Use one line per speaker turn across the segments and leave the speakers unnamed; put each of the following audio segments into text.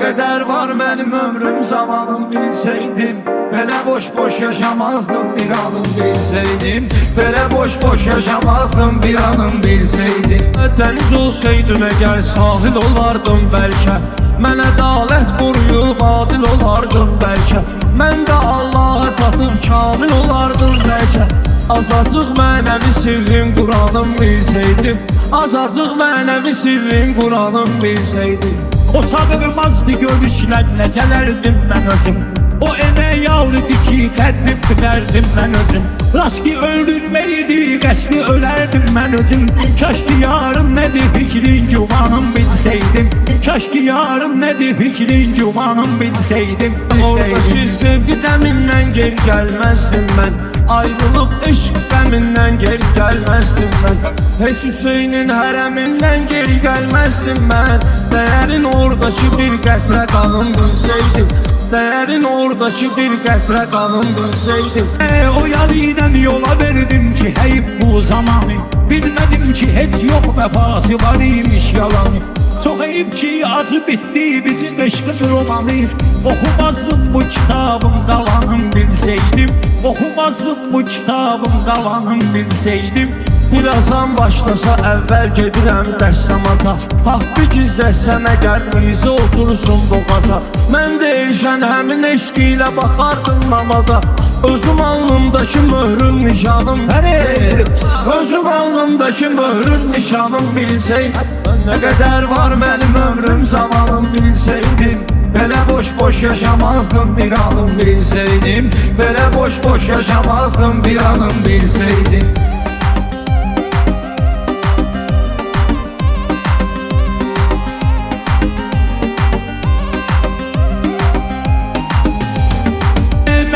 kadar var benim ömrüm zamanım bilseydim, böyle boş yaşamazdım bir anım bilseydim, böyle boş yaşamazdım bir anım bilseydim. Deniz olsaydım eğer sahil olardım belki, mənə dalət quruyub adil olardım bəlkə, mən də Allah'a çatım kamil olardım bəlkə. Azacıq mənəvi sirrin Qur'anım bilseydim, azacıq mənəvi sirrin Qur'anım bilseydim.
O çağırmazdı görüşlərlə gələrdim mən özüm, o evə yavrudu ki qəddim tülərdim mən özüm. Rast ki öldürmeydi qəsdi ölərdim mən özüm. Kaş ki yarın nədir fikrin gümanım bilseydim, kaş ki yarın nədir fikrin gümanım bilseydim.
Orada sevgi təmindən geri gəlməzdim mən, ayrılıq eşq qəmindən geri gəlməzdim sən. Heç Hüseynin hərəmindən geri gəlməzdim mən, dəyərin oradakı bir qətrə qanım bilseydim, dəyərin oradakı bir qətrə qanım bilseydim.
O yar ilə yola verdim ki heyb bu zamanı, bilmədim ki heç yox vəfası var imiş yalanı. Çox eyib ki acı bitdi bizim eşqin romanı, oxumazdım bu kitabım qalanım bilseydim, oxumazdım bu kitabım qalanım bilseydim.
Birazdan başlasa əvvəl gedirəm dərsamaca, haqqı gizləsən əgər bizi otursun boğaca. Mən də elşən həmin eşq ilə baxardım namaza, özüm alnımdakı möhrün nişanım bilseydim, özüm alnımdakı möhrün nişanım bilseydim. Nə qədər var mənim ömrüm zamanım bilseydim, belə boş yaşamazdım bir anım bilseydim, belə boş yaşamazdım bir anım bilseydim.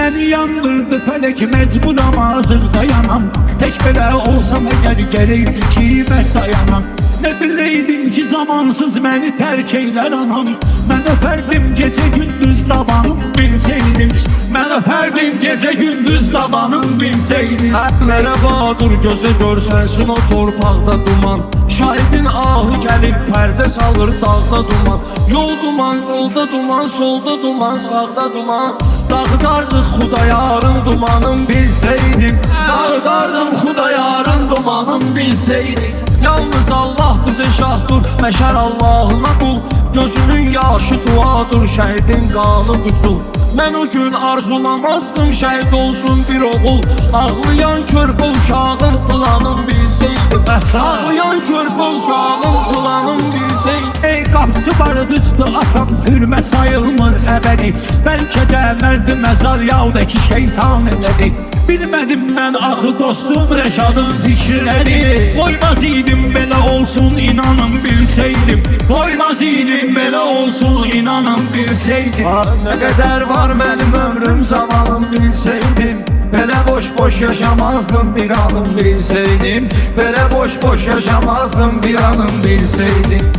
Məni yandırdı fələk məcburam hazır dayanam, tək belə olsam əgər gərəkdir ki mən dayanam. Nə biləydim ki zamansız məni tərk eylər anam, mən öpərdim gecə gündüz dabanım bilseydim, mən öpərdim gecə gündüz dabanım bilseydim.
Merhabadır gözü görsənsin o torpaqda duman, şahidin ahı gəlib pərdə salır dağda duman. Yol duman, yolda duman, solda duman, sağda duman. Dağdardıq Xudayarın dumanım bilseydim, dağdardım Xudayarın dumanım bilseydim. Yalnız Allah bize şahdır, məşər Allahına qul, gözünün yaşı duadır, şəhidin qanı qusul. Mən o gün arzulamazdım şəhid olsun bir oğul, ağlayan körpə uşağın filanım bilseydim, ağlayan körpə uşağın filanım bilseydim.
Ey qapısı barıdıçdı atam, hürmə sayılmır əbədi, bəlkə də mərdi məzar yavdəki şeytan elədi. Bilmədim mən axı dostum Rəşadın fikirləri, qoymaz idim belə olsun inanın bilseydim, qoymaz idim belə olsun inanın bilseydim.
Nə qədər var mənim ömrüm zamanım bilseydim, belə boş yaşamazdım bir anım bilseydim, belə boş yaşamazdım bir anım bilseydim.